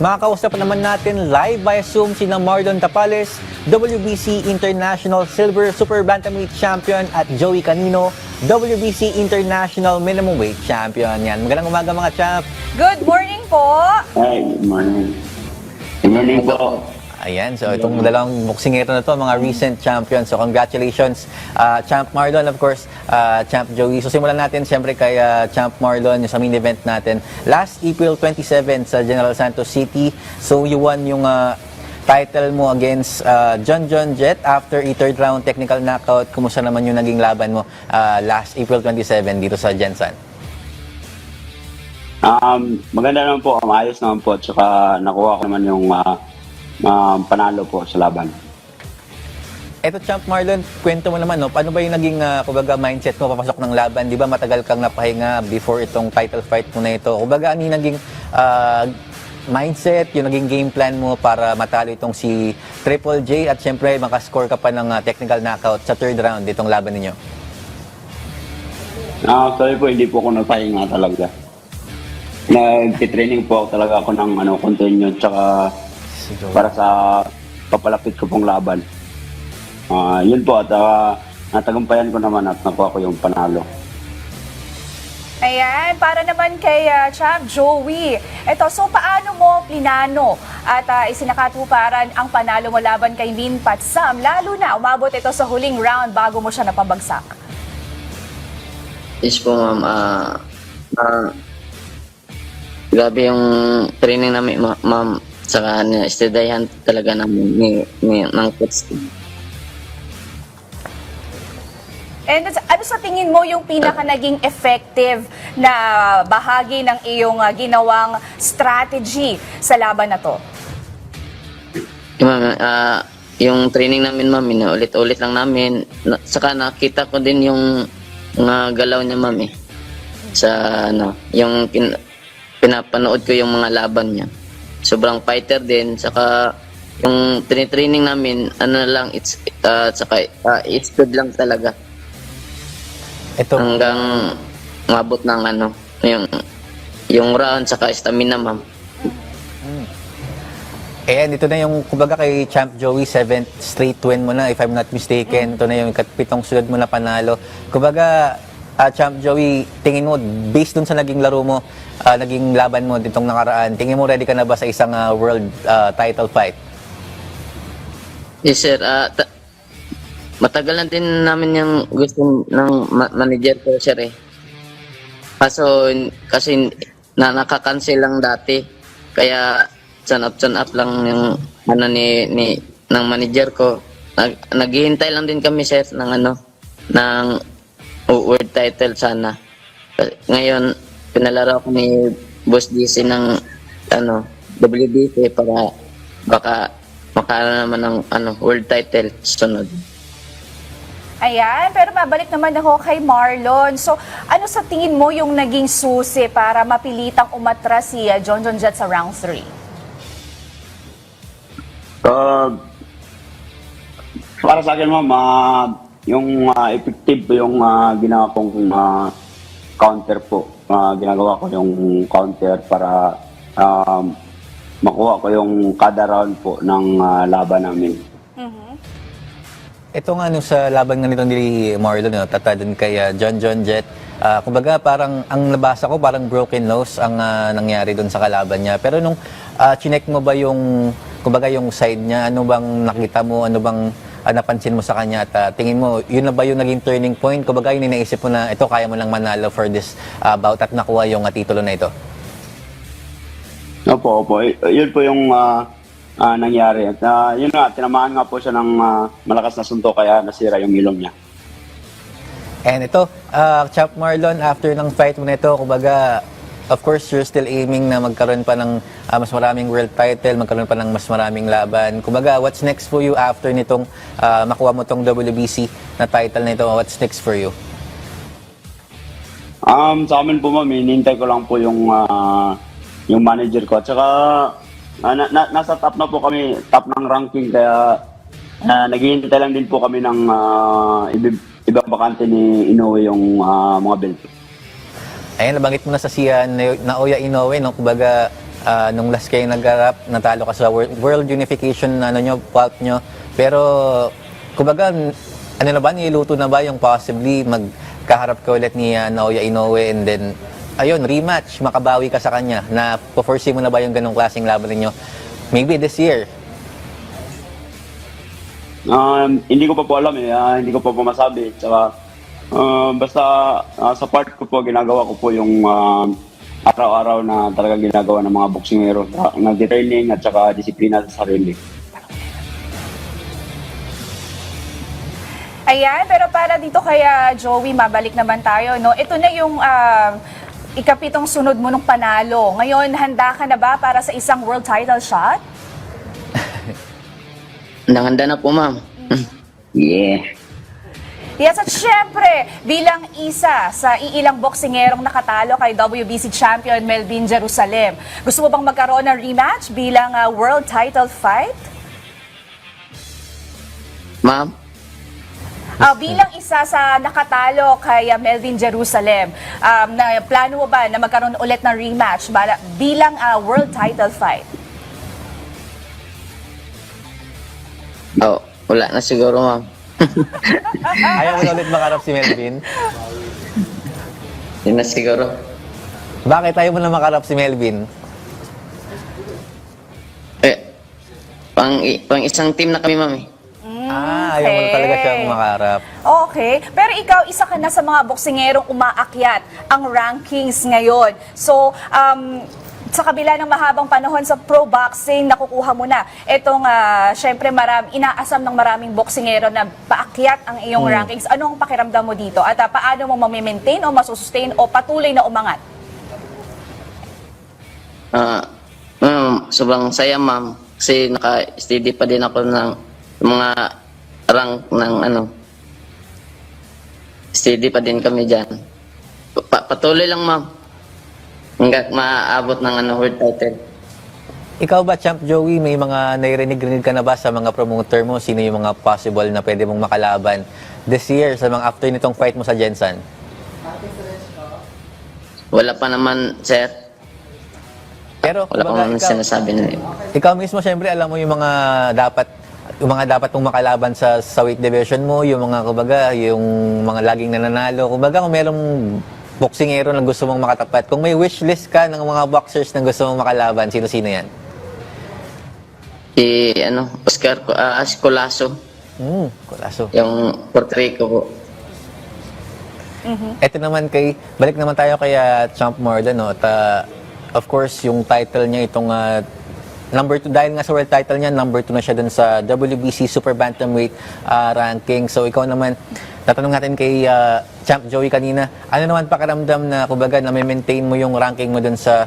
Makakausap naman natin live via Zoom sina Marlon Tapales, WBC International Silver Super Bantamweight Champion at Joey Canino, WBC International Minimum Weight Champion. Yan. Magandang umaga mga champ. Good morning po. Hi, good morning. Good morning po. Ayan, so itong dalawang boksingero na to, mga recent champions. So congratulations, Champ Marlon, of course, Champ Joey. So simulan natin siyempre kay Champ Marlon, yung sa main event natin. Last April 27 sa General Santos City, so you won yung title mo against John Jet after a third round technical knockout. Kumusta naman yung naging laban mo last April 27 dito sa Gensan? Maganda naman po, maayos naman po. Tsaka nakuha ko naman yung panalo po sa laban. Eto, Champ Marlon, kwento mo naman, no? Paano ba yung naging kumbaga, mindset mo papasok ng laban? Di ba matagal kang napahinga before itong title fight mo na ito? Kumbaga, ano yung naging mindset, yung naging game plan mo para matalo itong si Triple J at syempre makascore ka pa ng technical knockout sa third round itong laban ninyo? Actually po, hindi po ako nagpahinga talaga. Nag-training po talaga ako ng continue tsaka para sa papalapit ko pong laban. Yun po at natagumpayan ko naman at nakuha ko yung panalo. Ayan, para naman kay Champ Joey. Ito, so paano mo plinano at isinakatuparan ang panalo mo laban kay Min Pat Sam? Lalo na umabot ito sa huling round bago mo siya napabagsak. Yes po, ma'am. Grabe yung training namin, ma'am. Saka istadayan talaga namin ng coach. And ano sa tingin mo yung pinaka naging effective na bahagi ng iyong ginawang strategy sa laban na to? Ma'am, yung training namin, ma'am, ulit-ulit lang namin. Saka nakita ko din yung mga galaw niya, ma'am, eh. Sa yung pinapanood ko yung mga laban niya. Sobrang fighter din, saka yung training namin, it's good lang talaga. Ito, Hanggang mabot ng yung round, saka stamina, ma'am. ayan, ito na yung, kumbaga kay Champ Joey, 7th straight win mo na, if I'm not mistaken. Ito na yung ikatpitong sunod mo na panalo. Kumbaga, Champ Joey, tingin mo, based dun sa naging laro mo, naging laban mo ditong nakaraan, tingin mo ready ka na ba sa isang world title fight? Yes, sir. Matagal na din namin yung gusto ng manager ko, sir, eh. Kasi nakakancel lang dati. Kaya turn up lang yung ng manager ko. Naghihintay lang din kami, sir, ng world title sana. Ngayon, pinalaro ko ni Boss DC ng WBC para baka makaano naman ng world title sunod. Ayan, pero mabalik naman ako kay Marlon. So, ano sa tingin mo yung naging susi para mapilitang umatras si John Jet sa round 3? Para sa akin, ma'am, yung effective yung ginawa kong counter po. Ginagawa ko yung counter para makuha ko yung kada round po ng laban namin. Ito nga sa laban nga nito ni Marlon, tatadon kay John Jet. Kumbaga parang ang nabasa ko parang broken nose ang nangyari doon sa kalaban niya. Pero nung chinek mo ba yung kumbaga yung side niya, ano bang nakita mo, ano bang napansin mo sa kanya at tingin mo yun na ba yung naging turning point? Kumbaga yun inaisip mo na ito kaya mo lang manalo for this bout at nakuha yung titulo na ito. Opo. Yun po yung nangyari. At yun nga, tinamaan nga po siya ng malakas na suntok kaya nasira yung ilong niya. And ito, Champ Marlon, after ng fight mo na ito, kumbaga, of course, you're still aiming na magkaroon pa ng mas maraming world title, magkaroon pa ng mas maraming laban. Kumbaga, what's next for you after nitong makuha mo tong WBC na title na ito? What's next for you? Sa amin po, ma'am, hinihintay ko lang po yung manager ko. At saka, nasa top na po kami, top ng ranking, kaya naghihintay lang din po kami ng ibang bakante ni Inoue yung mga belt. Ayan, nabanggit mo na sa siya Naoya Inoue, no? Kumbaga, nung last kayo nag-harap, natalo ka sa World Unification bout nyo. Pero, kumbaga, ano na ba, niluto na ba yung possibly magkaharap ka ulit ni Naoya Inoue and then, ayun, rematch, makabawi ka sa kanya, na po-foresee mo na ba yung ganong klaseng laban ninyo? Maybe this year. Hindi ko pa po alam hindi ko pa po masabi. Tsaka, basta sa part ko po, ginagawa ko po yung araw-araw na talaga ginagawa ng mga boksingero. Nag-training at saka disiplina sa sarili. Ayan, pero para dito kay Joey, mabalik naman tayo, no? Ito na yung ikapitong sunod mo nung panalo. Ngayon, handa ka na ba para sa isang world title shot? Nanganda na po, ma'am. Yeah. Yes, at syempre, bilang isa sa iilang boksingerong nakatalo kay WBC champion Melvin Jerusalem, gusto mo bang magkaroon ng rematch bilang world title fight? Ma'am? Bilang isa sa nakatalo kay Melvin Jerusalem, na plano mo ba na magkaroon ulit ng rematch bilang world title fight? Wala na siguro, ma'am. Ayaw mo na ulit makarap si Melvin? Yun na siguro. Bakit ayaw mo na makarap si Melvin? Pang isang team na kami, ma'am. Ayaw mo na talaga siyang makarap. Okay. Pero ikaw, isa ka na sa mga boksingerong umaakyat ang rankings ngayon. So, sa kabila ng mahabang panahon sa pro boxing, nakukuha mo na itong, syempre, inaasam ng maraming boksingero na paakyat ang iyong rankings. Anong pakiramdam mo dito? At paano mo ma-maintain o masusustain o patuloy na umangat? Sobrang saya, ma'am. Kasi naka-steady pa din ako ng mga rank ng steady pa din kami dyan. Patuloy lang, ma'am. Hanggat maaabot ng world title. Ikaw ba, Champ Joey, may mga nairinig-rinig ka na ba sa mga promoter mo? Sino yung mga possible na pwede mong makalaban this year sa mga after nitong fight mo sa Jensen? Wala pa naman, sir. Pero, Wala pa kumbaga, naman sinasabi na ikaw mismo, syempre, alam mo yung mga dapat mong makalaban sa weight division mo, yung mga, kumbaga, yung mga laging nananalo. Kumbaga, kung merong boksingero na gusto mong makatapat, kung may wish list ka ng mga boxers na gusto mong makalaban, sino-sino yan? Si, Oscar Colasso. Kulaso. Yung Puerto Rico po. Ito naman balik naman tayo kay Champ Marlon, no? At, of course, yung title niya, itong number 2, dahil nga sa world title niya, number 2 na siya dun sa WBC Super Bantamweight ranking. So, ikaw naman, tatanong natin kay Champ Joey kanina, ano naman pakiramdam na, kumbaga, na may maintain mo yung ranking mo dun sa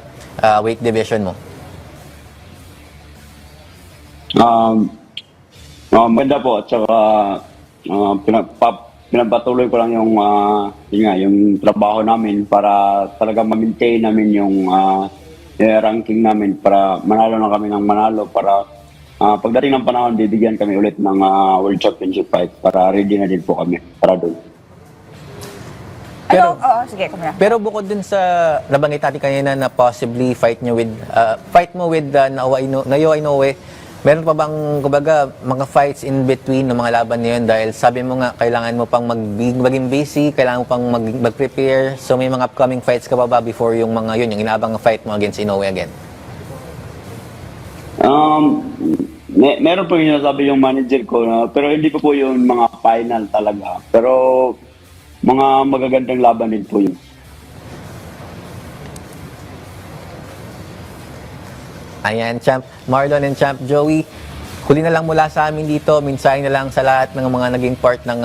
weight division mo? Maganda po. At saka, pinapatuloy ko lang yung trabaho namin para talaga ma-maintain namin yung ranking namin para manalo na kami ng manalo para pagdating ng panahon, bibigyan kami ulit ng World Championship fight para ready na din po kami para doon. Sige, kumuna. Pero bukod dun sa nabanggit natin kanina na possibly fight mo with Naoya Inoue, meron pa bang, kumbaga, mga fights in between ng mga laban na yun? Dahil sabi mo nga, kailangan mo pang maging busy, kailangan mo pang mag-prepare. So may mga upcoming fights ka pa ba before yung yung inaabang fight mo against Inoue again? Meron po yung sinasabi yung manager ko, pero hindi pa po yung mga final talaga. Pero mga magagandang laban din po yun. Ayan, Champ Marlon and Champ Joey. Huli na lang mula sa amin dito, minsahin na lang sa lahat ng mga naging part ng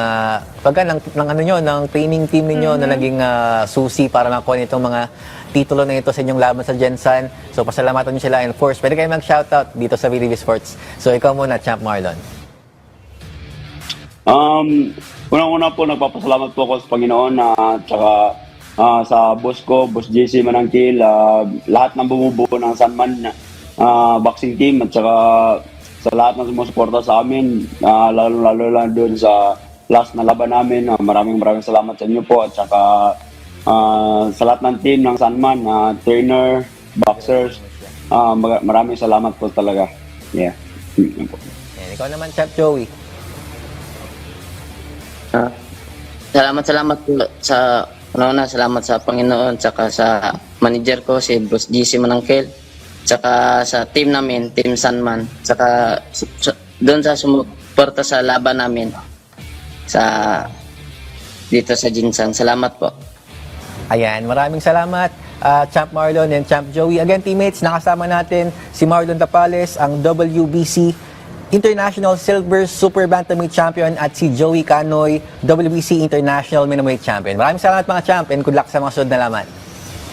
ng training team ninyo na naging susi para makuha nitong mga titulo na ito sa inyong laban sa Jensen. So pasalamatan niyo sila, and of course, pwede kayo mag-shoutout dito sa VTV Sports. So ikaw muna, Champ Marlon. Unang-una po, nagpapasalamat po ako sa Panginoon at saka sa boss ko, Boss JC Manangkil, lahat ng bumubuo ng Sanman boxing team at saka sa lahat ng sumusuporta sa amin, lalo lang doon sa last na laban namin. Maraming salamat sa inyo po at saka sa lahat ng team ng Sanman, trainer, boxers, Maraming salamat po talaga. Yeah. Yan, ikaw naman, Champ Joey. Salamat po sa salamat sa Panginoon, tsaka sa manager ko, si Bruce GC Manangkel, tsaka sa team namin, Team Sanman, tsaka doon sa sumuporta sa laban namin dito sa Jinsan. Salamat po. Ayan, maraming salamat, Champ Marlon and Champ Joey. Again, teammates, nakasama natin si Marlon Tapales, ang WBC International Silver Super Bantamweight Champion, at si Joey Canoy, WBC International Middleweight Champion. Maraming salamat mga champ, and good luck sa mga sunod na laman.